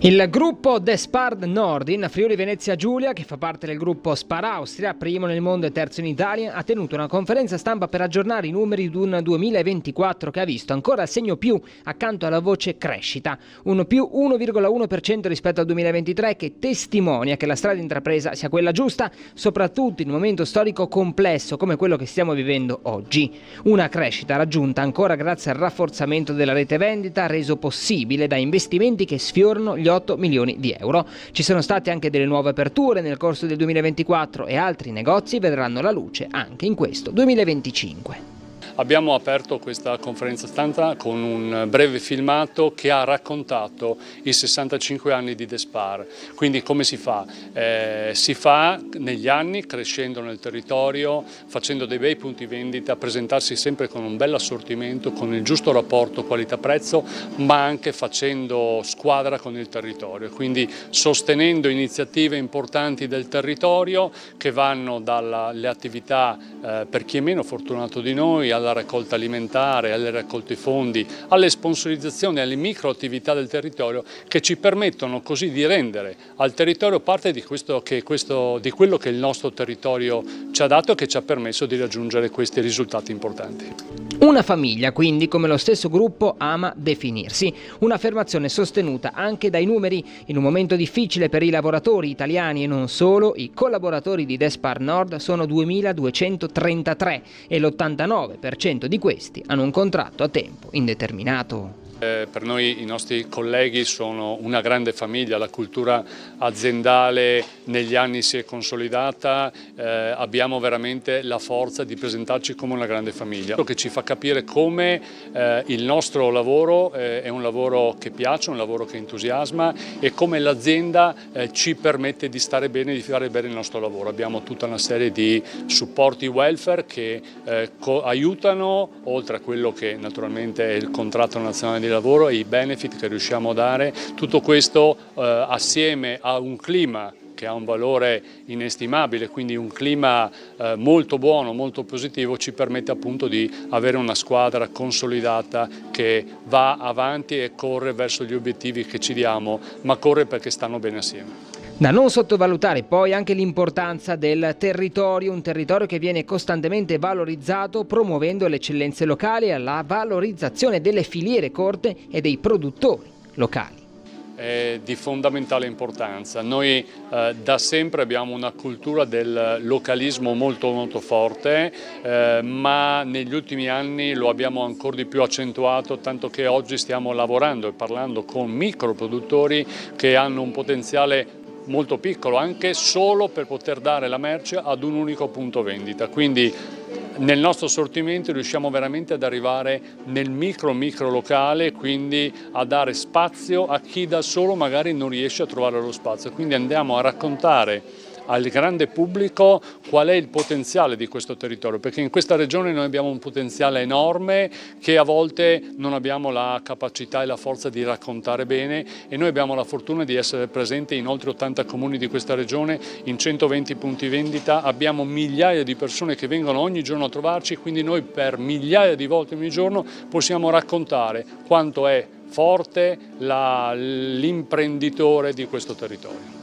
Il gruppo Despard Nord in Friuli Venezia Giulia, che fa parte del gruppo Spar Austria, primo nel mondo e terzo in Italia, ha tenuto una conferenza stampa per aggiornare i numeri di un 2024 che ha visto ancora il segno più accanto alla voce crescita, un più 1,1% rispetto al 2023, che testimonia che la strada intrapresa sia quella giusta, soprattutto in un momento storico complesso come quello che stiamo vivendo oggi. Una crescita raggiunta ancora grazie al rafforzamento della rete vendita, reso possibile da investimenti che sfiorano gli 8 milioni di euro. Ci sono state anche delle nuove aperture nel corso del 2024 e altri negozi vedranno la luce anche in questo 2025. Abbiamo aperto questa conferenza stampa con un breve filmato che ha raccontato i 65 anni di Despard. Quindi come si fa? Si fa negli anni, crescendo nel territorio, facendo dei bei punti vendita, presentarsi sempre con un bel assortimento, con il giusto rapporto qualità-prezzo, ma anche facendo squadra con il territorio, quindi sostenendo iniziative importanti del territorio che vanno dalle attività per chi è meno fortunato di noi, alla raccolta alimentare, alle raccolte fondi, alle sponsorizzazioni, alle microattività del territorio, che ci permettono così di rendere al territorio parte di quello che il nostro territorio ci ha dato e che ci ha permesso di raggiungere questi risultati importanti. Una famiglia, quindi, come lo stesso gruppo ama definirsi, un'affermazione sostenuta anche dai numeri. In un momento difficile per i lavoratori italiani e non solo, i collaboratori di Despard Nord sono 2.233 e l'89% di questi hanno un contratto a tempo indeterminato. Per noi i nostri colleghi sono una grande famiglia, la cultura aziendale negli anni si è consolidata, abbiamo veramente la forza di presentarci come una grande famiglia, che ci fa capire come il nostro lavoro è un lavoro che piace, un lavoro che entusiasma e come l'azienda ci permette di stare bene e di fare bene il nostro lavoro. Abbiamo tutta una serie di supporti welfare che aiutano, oltre a quello che naturalmente è il contratto nazionale di lavoro e i benefit che riusciamo a dare, tutto questo assieme a un clima che ha un valore inestimabile, quindi un clima molto buono, molto positivo, ci permette appunto di avere una squadra consolidata che va avanti e corre verso gli obiettivi che ci diamo, ma corre perché stanno bene assieme. Da non sottovalutare poi anche l'importanza del territorio, un territorio che viene costantemente valorizzato promuovendo le eccellenze locali e la valorizzazione delle filiere corte e dei produttori locali. È di fondamentale importanza. Noi da sempre abbiamo una cultura del localismo molto forte, ma negli ultimi anni lo abbiamo ancora di più accentuato, tanto che oggi stiamo lavorando e parlando con microproduttori che hanno un potenziale molto piccolo, anche solo per poter dare la merce ad un unico punto vendita. Quindi nel nostro sortimento riusciamo veramente ad arrivare nel micro locale, quindi a dare spazio a chi da solo magari non riesce a trovare lo spazio. Quindi andiamo a raccontare al grande pubblico qual è il potenziale di questo territorio, perché in questa regione noi abbiamo un potenziale enorme che a volte non abbiamo la capacità e la forza di raccontare bene, e noi abbiamo la fortuna di essere presenti in oltre 80 comuni di questa regione, in 120 punti vendita, abbiamo migliaia di persone che vengono ogni giorno a trovarci, quindi noi per migliaia di volte ogni giorno possiamo raccontare quanto è forte l'imprenditore di questo territorio.